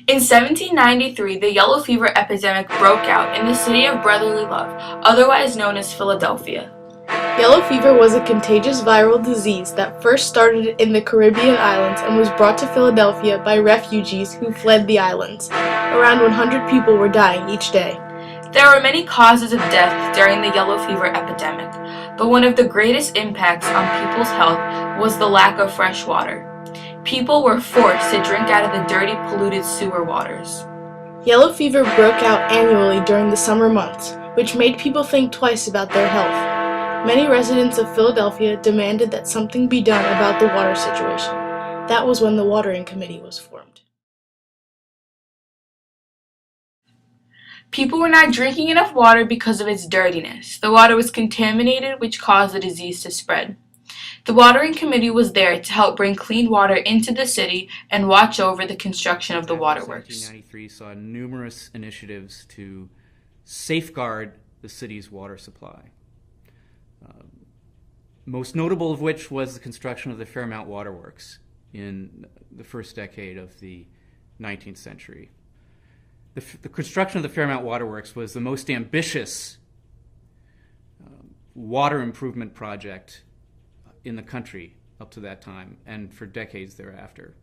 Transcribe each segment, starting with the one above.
In 1793, the yellow fever epidemic broke out in the city of brotherly love, otherwise known as Philadelphia. Yellow fever was a contagious viral disease that first started in the Caribbean islands and was brought to Philadelphia by refugees who fled the islands. Around 100 people were dying each day. There were many causes of death during the yellow fever epidemic, but one of the greatest impacts on people's health was the lack of fresh water. People were forced to drink out of the dirty, polluted sewer waters. Yellow fever broke out annually during the summer months, which made people think twice about their health. Many residents of Philadelphia demanded that something be done about the water situation. That was when the Watering Committee was formed. People were not drinking enough water because of its dirtiness. The water was contaminated, which caused the disease to spread. The Watering Committee was there to help bring clean water into the city and watch over the construction of the waterworks. 1793 saw numerous initiatives to safeguard the city's water supply. Most notable of which was the construction of the Fairmount Waterworks in the first decade of the 19th century. The construction of the Fairmount Waterworks was the most ambitious water improvement project in the country up to that time and for decades thereafter,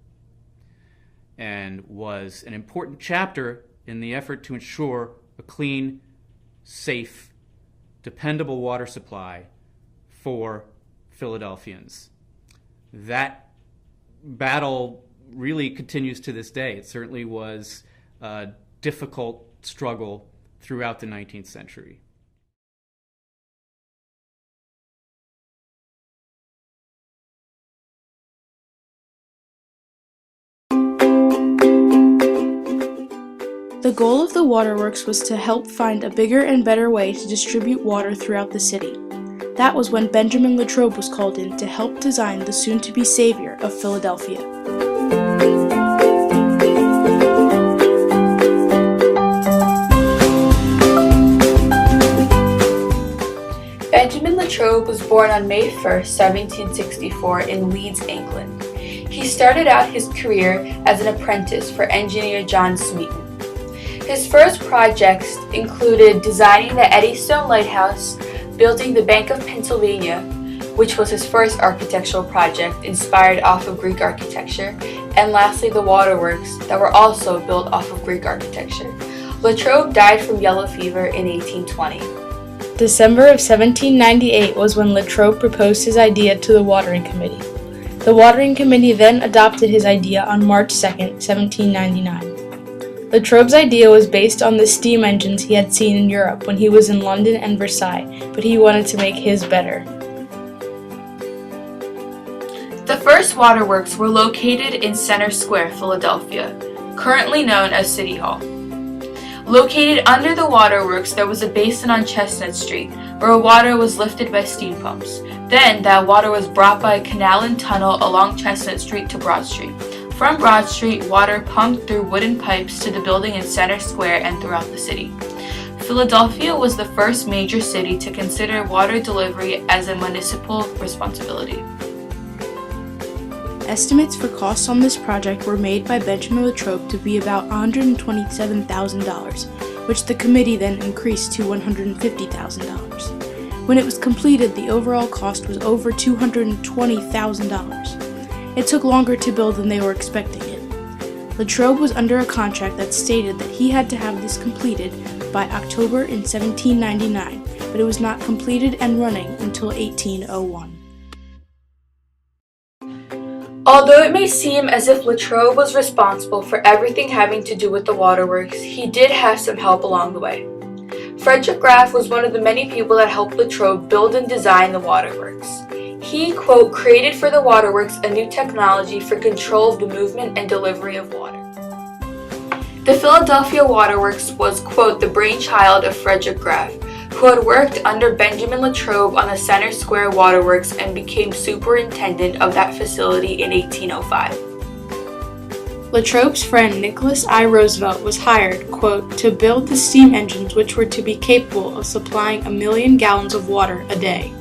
and was an important chapter in the effort to ensure a clean, safe, dependable water supply for Philadelphians. That battle really continues to this day. It certainly was a difficult struggle throughout the 19th century. The goal of the waterworks was to help find a bigger and better way to distribute water throughout the city. That was when Benjamin Latrobe was called in to help design the soon-to-be savior of Philadelphia. Benjamin Latrobe was born on May 1st, 1764 in Leeds, England. He started out his career as an apprentice for engineer John Smeaton. His first projects included designing the Eddystone Lighthouse, building the Bank of Pennsylvania, which was his first architectural project inspired off of Greek architecture, and lastly the waterworks that were also built off of Greek architecture. Latrobe died from yellow fever in 1820. December of 1798 was when Latrobe proposed his idea to the Watering Committee. The Watering Committee then adopted his idea on March 2nd, 1799. Latrobe's idea was based on the steam engines he had seen in Europe when he was in London and Versailles, but he wanted to make his better. The first waterworks were located in Center Square, Philadelphia, currently known as City Hall. Located under the waterworks, there was a basin on Chestnut Street where water was lifted by steam pumps. Then that water was brought by a canal and tunnel along Chestnut Street to Broad Street. From Broad Street, water pumped through wooden pipes to the building in Center Square and throughout the city. Philadelphia was the first major city to consider water delivery as a municipal responsibility. Estimates for costs on this project were made by Benjamin Latrobe to be about $127,000, which the committee then increased to $150,000. When it was completed, the overall cost was over $220,000. It took longer to build than they were expecting it. Latrobe was under a contract that stated that he had to have this completed by October in 1799, but it was not completed and running until 1801. Although it may seem as if Latrobe was responsible for everything having to do with the waterworks, he did have some help along the way. Frederick Graff was one of the many people that helped Latrobe build and design the waterworks. He, quote, created for the waterworks a new technology for control of the movement and delivery of water. The Philadelphia Waterworks was, quote, the brainchild of Frederick Graff, who had worked under Benjamin Latrobe on the Center Square Waterworks and became superintendent of that facility in 1805. Latrobe's friend Nicholas I. Roosevelt was hired, quote, to build the steam engines which were to be capable of supplying 1 million gallons of water a day.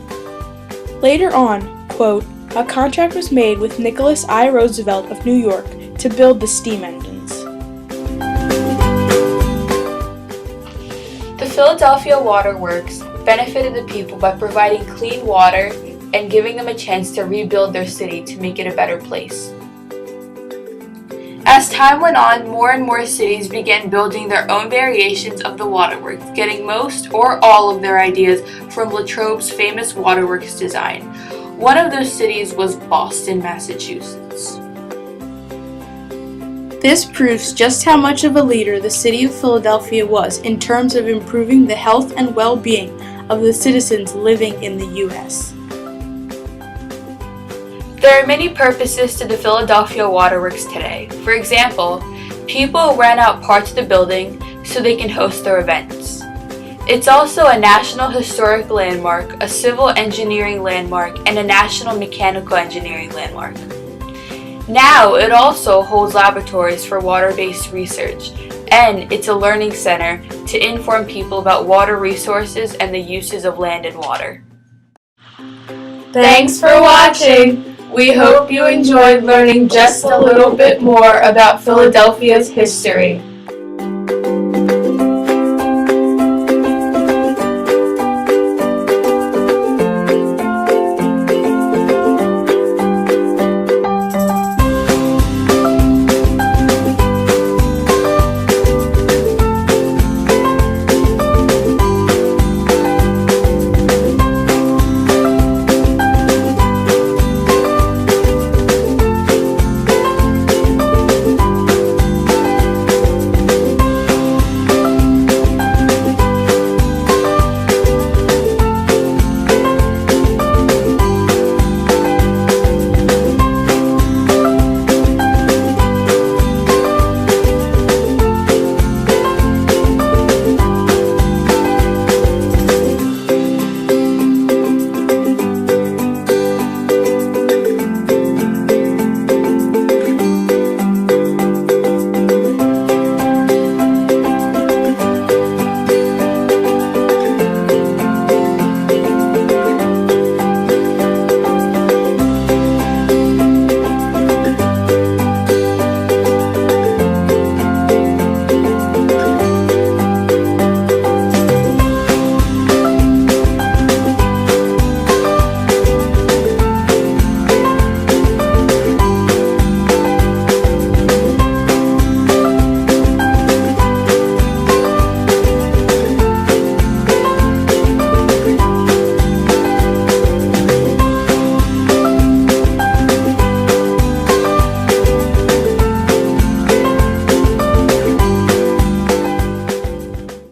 Later on, quote, a contract was made with Nicholas I. Roosevelt of New York to build the steam engines. Philadelphia Waterworks benefited the people by providing clean water and giving them a chance to rebuild their city to make it a better place. As time went on, more and more cities began building their own variations of the waterworks, getting most or all of their ideas from Latrobe's famous waterworks design. One of those cities was Boston, Massachusetts. This proves just how much of a leader the city of Philadelphia was in terms of improving the health and well-being of the citizens living in the U.S. There are many purposes to the Philadelphia Waterworks today. For example, people rent out parts of the building so they can host their events. It's also a National Historic Landmark, a Civil Engineering Landmark, and a National Mechanical Engineering Landmark. Now, it also holds laboratories for water-based research, and it's a learning center to inform people about water resources and the uses of land and water. Thanks for watching! We hope you enjoyed learning just a little bit more about Philadelphia's history.